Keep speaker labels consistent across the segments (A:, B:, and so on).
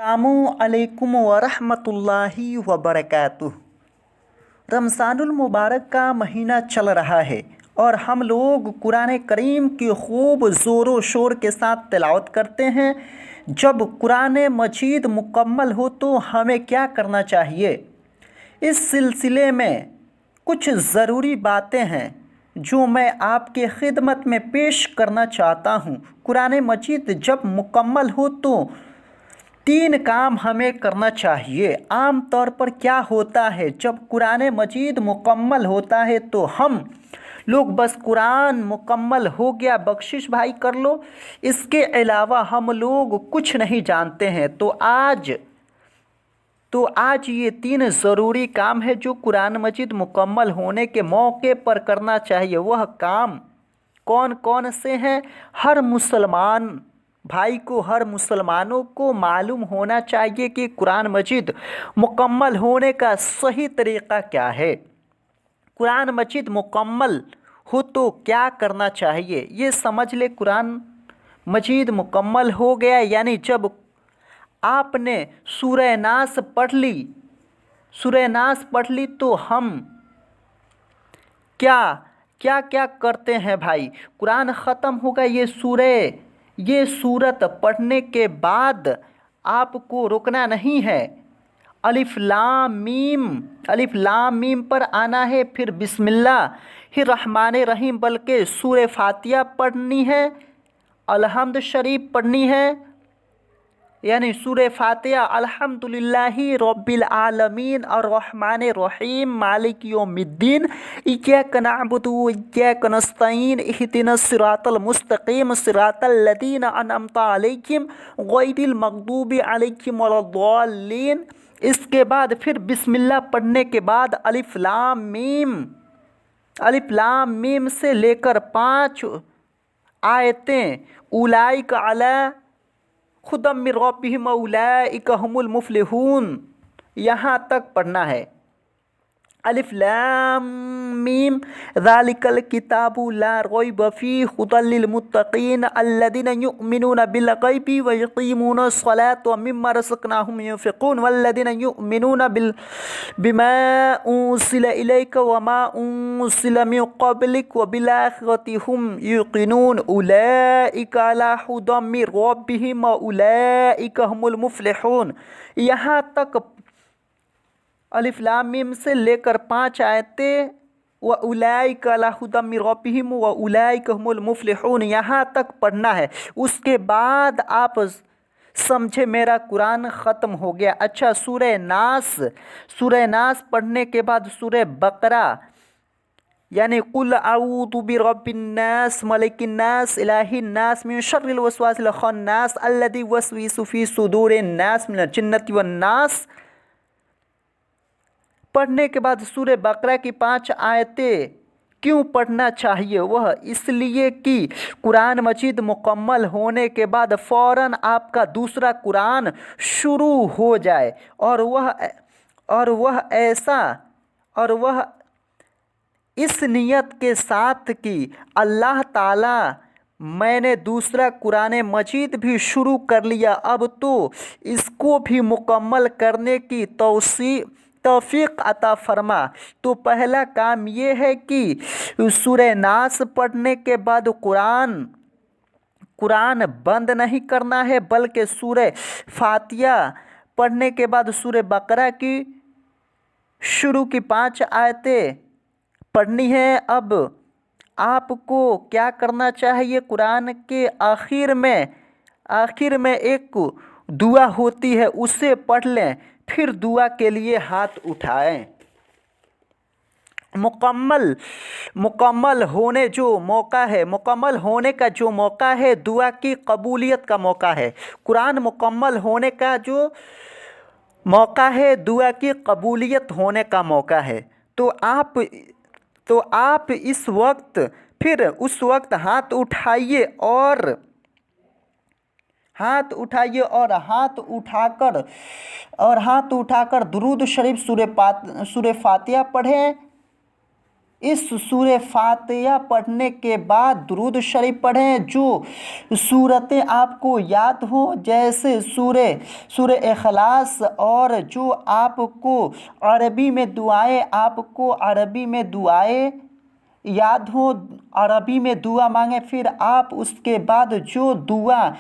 A: अस्सलामु अलैकुम वरहमतुल्लाहि वबरकातुह। रमज़ानुल मुबारक का महीना चल रहा है और हम लोग कुरान करीम की खूब ज़ोरों शोर के साथ तिलावत करते हैं। जब कुरान मजीद मुकम्मल हो तो हमें क्या करना चाहिए, इस सिलसिले में कुछ ज़रूरी बातें हैं जो मैं आपके खिदमत में पेश करना चाहता हूँ। कुरान मजीद जब मुकम्मल हो तो 3 काम हमें करना चाहिए। आम तौर पर क्या होता है, जब कुरान मजीद मुकम्मल होता है तो हम लोग बस कुरान मुकम्मल हो गया, बख्शिश भाई कर लो, इसके अलावा हम लोग कुछ नहीं जानते हैं। तो आज ये 3 ज़रूरी काम है जो कुरान मजीद मुकम्मल होने के मौके पर करना चाहिए। वह काम कौन कौन से हैं, हर मुसलमान भाई को, हर मुसलमानों को मालूम होना चाहिए कि कुरान मजीद मुकम्मल होने का सही तरीक़ा क्या है। कुरान मजीद मुकम्मल हो तो क्या करना चाहिए, ये समझ ले। कुरान मजीद मुकम्मल हो गया यानी जब आपने सूरह नास पढ़ ली तो हम क्या क्या क्या करते हैं भाई। कुरान ख़त्म होगा, ये सूरत पढ़ने के बाद आपको रुकना नहीं है। अलिफ लाम मीम पर आना है, फिर बिस्मिल्लाहिर्रहमानिर रहीम बल्कि सूरह फातिहा पढ़नी है, अलहम्द शरीफ पढ़नी है, यानी सूरह फातिहा अल्हम्दुलिल्लाहि रब्बिल आलमीन अर्रहमानिर रहीम मालिक यौमिद्दीन इय्याका नअबुदु व इय्याका नस्तईन इहदिनस सिरातल मुस्तकीम सिरातल लज़ीना अनअमता अलैहिम गैरिल मग़दूबि अलैहिम वलद्दाल्लीन। इसके बाद फिर बिस्मिल्लाह पढ़ने के बाद अलिफ लाम मीम से लेकर 5 आयतें उलाइका अला खुदम मिर रब्बिहिम उलाइका हुमुल मुफ्लिहून यहाँ तक पढ़ना है। अलिफ लाम मीम ज़ालिकल किताबु ला रैब फीहि हुदल लिल मुत्तक़ीन अल्लज़ीना युमिनूना बिल गैबि व युक़ीमूनस सलात व मिम्मा रज़क़नाहुम युनफ़िक़ून वल्लज़ीना युमिनूना बिमा उन्ज़िला इलैका व मा उन्ज़िला मिन क़ब्लिक व बिल आखिरति हुम युक़िनून उलाइका अला हुदम मिर रब्बिहिम व उलाइका हुमुल मुफ्लिहून। यहाँ तक अलिफ लाम मीम से लेकर 5 आयतें व उलाइका अला हुदम मिर रब्बिहिम व उलाइका हुमुल मुफ्लिहून यहाँ तक पढ़ना है। उसके बाद आप समझे मेरा कुरान ख़त्म हो गया। अच्छा, सूरह नास पढ़ने के बाद सूरह बकरा यानी कुल अऊज़ु बिरब्बिन नास मलिकिन नास इलाहिन नास मिन शर्रिल वसवासिल खन्नास अल्लज़ी युवस्विसु फी सुदूरिन नास मिनल जिन्नति वन नास पढ़ने के बाद सूरह बकरा की 5 आयतें क्यों पढ़ना चाहिए, वह इसलिए कि कुरान मजीद मुकम्मल होने के बाद फ़ौरन आपका दूसरा कुरान शुरू हो जाए और वह इस नियत के साथ कि अल्लाह ताला मैंने दूसरा कुरान मजीद भी शुरू कर लिया, अब तो इसको भी मुकम्मल करने की तौफीक अता फरमा। तो पहला काम ये है कि सूरह नास पढ़ने के बाद कुरान बंद नहीं करना है, बल्कि सूरह फातिहा पढ़ने के बाद सूरह बकरा की शुरू की 5 आयतें पढ़नी है। अब आपको क्या करना चाहिए, कुरान के आखिर में एक दुआ होती है, उसे पढ़ लें, फिर दुआ के लिए हाथ उठाएं। मुकम्मल होने का जो मौका है दुआ की कबूलियत का मौका है। कुरान मुकम्मल होने का जो मौका है दुआ की कबूलियत होने का मौका है। तो आप उस वक्त हाथ उठाइए और हाथ उठाकर दुरूद शरीफ सूरह फातिहा पढ़ें इस सूरह फातिहा पढ़ने के बाद दुरूद शरीफ पढ़ें जो सूरतें आपको याद हो, जैसे सूरह इखलास, और जो आपको अरबी में दुआएं याद हो, अरबी में दुआ मांगे। फिर आप उसके बाद जो दुआ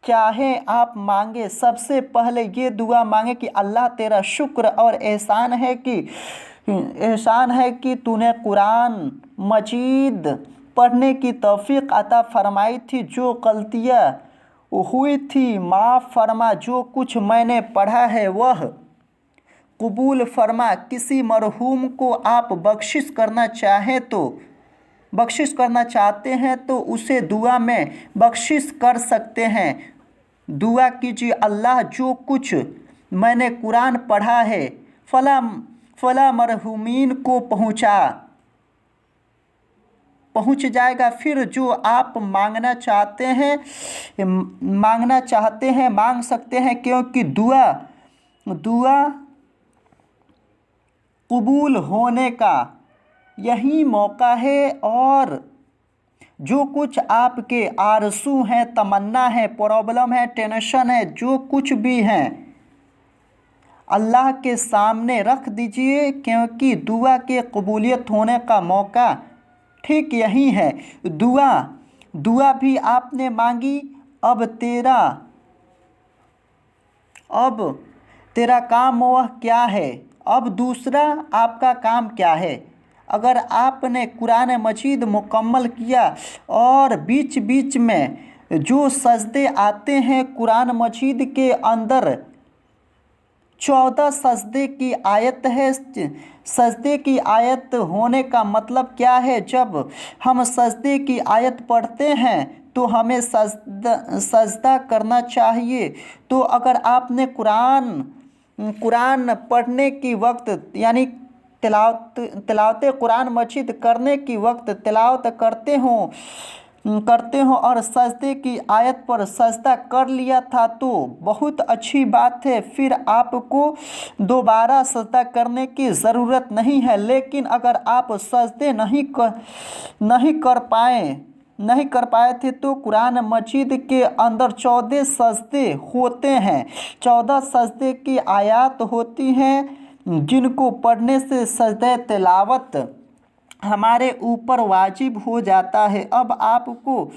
A: चाहे आप मांगे। सबसे पहले ये दुआ मांगे कि अल्लाह तेरा शुक्र और एहसान है कि तूने कुरान मजीद पढ़ने की तौफीक अता फरमाई थी। जो गलतियाँ हुई थी माफ़ फरमा। जो कुछ मैंने पढ़ा है वह कबूल फरमा। किसी मरहूम को आप बख्शिश करना चाहते हैं तो उसे दुआ में बख्शिश कर सकते हैं। दुआ कीजिए, अल्लाह जो कुछ मैंने कुरान पढ़ा है फला मरहूमीन को पहुँच जाएगा। फिर जो आप मांगना चाहते हैं मांग सकते हैं, क्योंकि दुआ कबूल होने का यही मौका है। और जो कुछ आपके आरज़ू हैं, तमन्ना है, प्रॉब्लम है, टेंशन है, जो कुछ भी हैं, अल्लाह के सामने रख दीजिए, क्योंकि दुआ के कबूलियत होने का मौका ठीक यही है। दुआ भी आपने मांगी। अब तेरा काम वह क्या है? अब दूसरा आपका काम क्या है? अगर आपने कुरान मजीद मुकम्मल किया और बीच बीच में जो सजदे आते हैं कुरान मजीद के अंदर 14 सजदे की आयत है। सजदे की आयत होने का मतलब क्या है? जब हम सजदे की आयत पढ़ते हैं तो हमें सजदा करना चाहिए। तो अगर आपने कुरान पढ़ने की वक्त यानी तिलावत कुरान मजीद करने की वक्त तिलावत करते हो और सजदे की आयत पर सजदा कर लिया था तो बहुत अच्छी बात है। फिर आपको दोबारा सजदा करने की ज़रूरत नहीं है। लेकिन अगर आप सजदे नहीं कर पाए थे तो कुरान मजीद के अंदर 14 सजदे होते हैं। 14 सजदे की आयत होती हैं जिनको पढ़ने से सजदे तिलावत हमारे ऊपर वाजिब हो जाता है। अब आपको